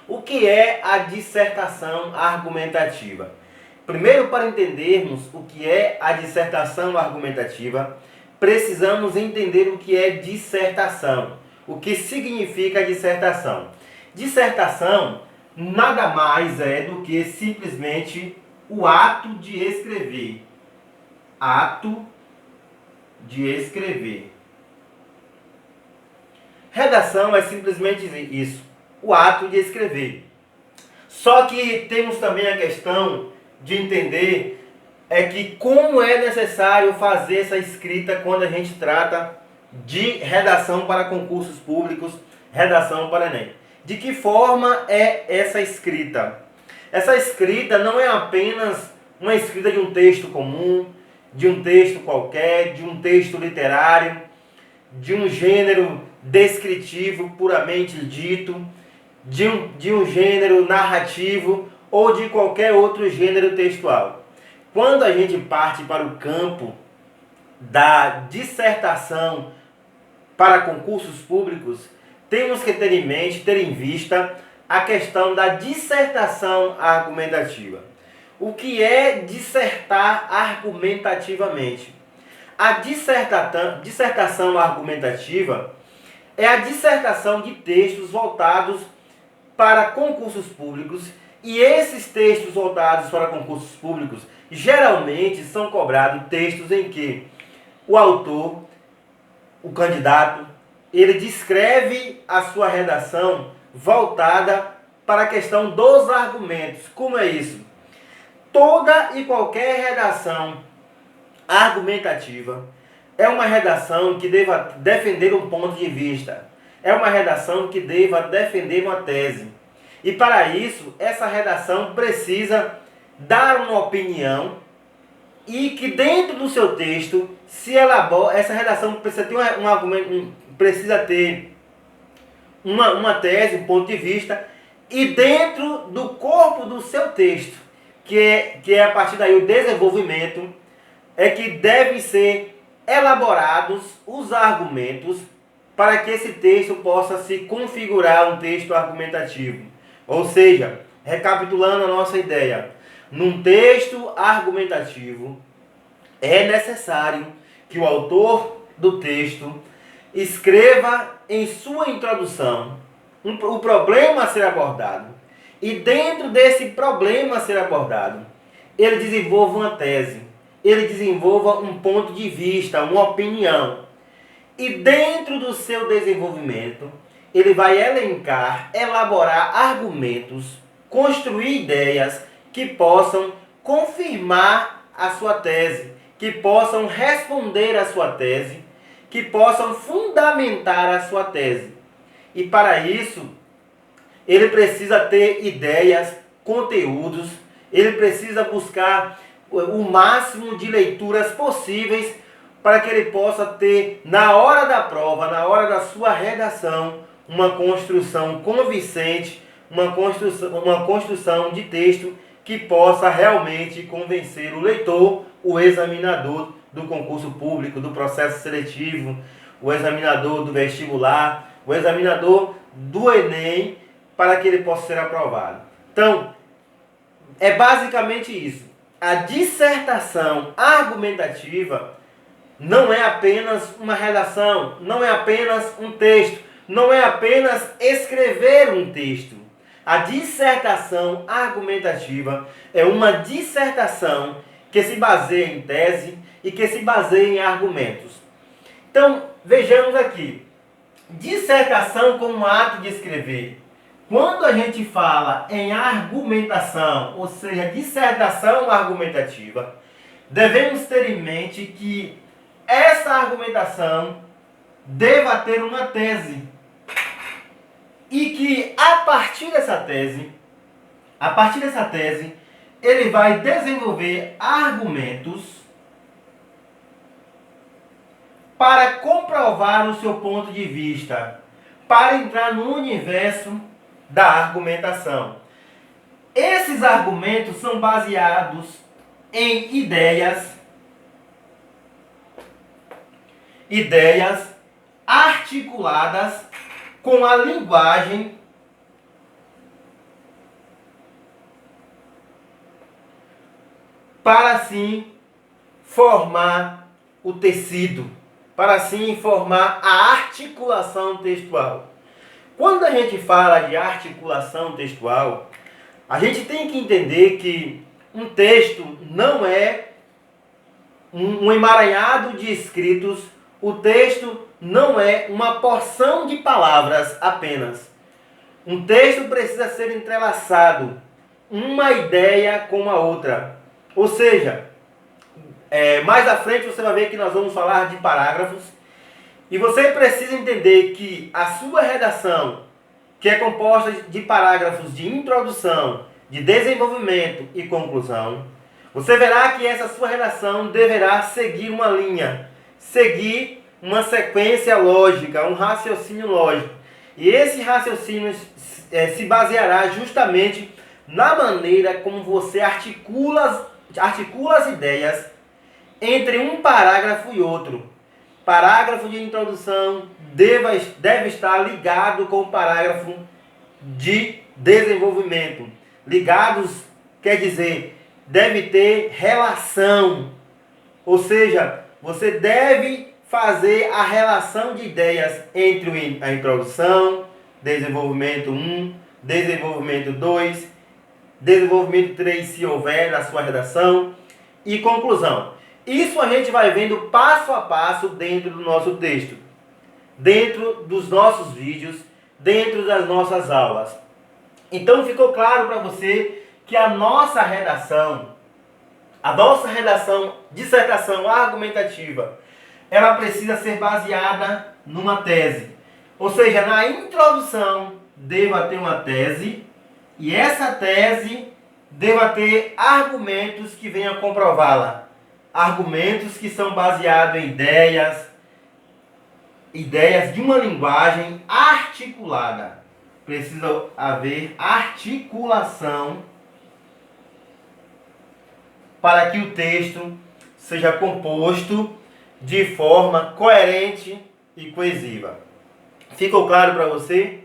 O que é a dissertação argumentativa? Primeiro, para entendermos o que é a dissertação argumentativa, precisamos entender o que é dissertação. O que significa dissertação? Dissertação nada mais é do que simplesmente o ato de escrever. Ato de escrever. Redação é simplesmente isso, o ato de escrever. Só que temos também a questão de entender que como é necessário fazer essa escrita quando a gente trata de redação para concursos públicos, redação para Enem. De que forma é essa escrita? Essa escrita não é apenas uma escrita de um texto comum, de um texto qualquer, de um texto literário, de um gênero descritivo puramente dito, de um gênero narrativo ou de qualquer outro gênero textual. Quando a gente parte para o campo da dissertação para concursos públicos, temos que ter em mente, ter em vista a questão da dissertação argumentativa. O que é dissertar argumentativamente? A dissertação argumentativa é a dissertação de textos voltados para concursos públicos, e esses textos voltados para concursos públicos geralmente são cobrados textos em que o autor, o candidato, ele descreve a sua redação voltada para a questão dos argumentos. Como é isso? Toda e qualquer redação argumentativa é uma redação que deva defender um ponto de vista. É uma redação que deva defender uma tese. E para isso, essa redação precisa dar uma opinião e que dentro do seu texto se elabora. Essa redação precisa ter um argumento, precisa ter uma tese, um ponto de vista, e dentro do corpo do seu texto, que é a partir daí o desenvolvimento, é que devem ser elaborados os argumentos para que esse texto possa se configurar um texto argumentativo. Ou seja, recapitulando a nossa ideia, num texto argumentativo é necessário que o autor do texto escreva em sua introdução o problema a ser abordado, e dentro desse problema a ser abordado, ele desenvolva uma tese, ele desenvolva um ponto de vista, uma opinião. E dentro do seu desenvolvimento, ele vai elencar, elaborar argumentos, construir ideias que possam confirmar a sua tese, que possam responder à sua tese, que possam fundamentar a sua tese. E para isso, ele precisa ter ideias, conteúdos, ele precisa buscar o máximo de leituras possíveis para que ele possa ter, na hora da prova, na hora da sua redação, uma construção convincente, uma construção de texto que possa realmente convencer o leitor, o examinador do concurso público, do processo seletivo, o examinador do vestibular, o examinador do Enem, para que ele possa ser aprovado. Então, é basicamente isso. A dissertação argumentativa não é apenas uma redação, não é apenas um texto, não é apenas escrever um texto. A dissertação argumentativa é uma dissertação que se baseia em tese e que se baseia em argumentos. Então, vejamos aqui. Dissertação como ato de escrever. Quando a gente fala em argumentação, ou seja, dissertação argumentativa, devemos ter em mente que essa argumentação deva ter uma tese. E que a partir dessa tese, ele vai desenvolver argumentos para comprovar o seu ponto de vista, para entrar no universo da argumentação. Esses argumentos são baseados em ideias articuladas com a linguagem para assim formar o tecido, para assim formar a articulação textual. Quando a gente fala de articulação textual, a gente tem que entender que um texto não é um emaranhado de escritos, o texto não é uma porção de palavras apenas. Um texto precisa ser entrelaçado, uma ideia com a outra. Ou seja, mais à frente você vai ver que nós vamos falar de parágrafos. E você precisa entender que a sua redação, que é composta de parágrafos de introdução, de desenvolvimento e conclusão, você verá que essa sua redação deverá seguir uma linha, seguir uma sequência lógica, um raciocínio lógico. E esse raciocínio se baseará justamente na maneira como você articula as ideias entre um parágrafo e outro. Parágrafo de introdução deve estar ligado com o parágrafo de desenvolvimento. Ligados quer dizer, deve ter relação. Ou seja, você deve fazer a relação de ideias entre a introdução, desenvolvimento 1, desenvolvimento 2, desenvolvimento 3, se houver na sua redação, e conclusão. Isso a gente vai vendo passo a passo dentro do nosso texto, dentro dos nossos vídeos, dentro das nossas aulas. Então ficou claro para você que a nossa redação, dissertação argumentativa, ela precisa ser baseada numa tese. Ou seja, na introdução deva ter uma tese, e essa tese deva ter argumentos que venham comprová-la. Argumentos que são baseados em ideias de uma linguagem articulada. Precisa haver articulação para que o texto seja composto de forma coerente e coesiva. Ficou claro para você?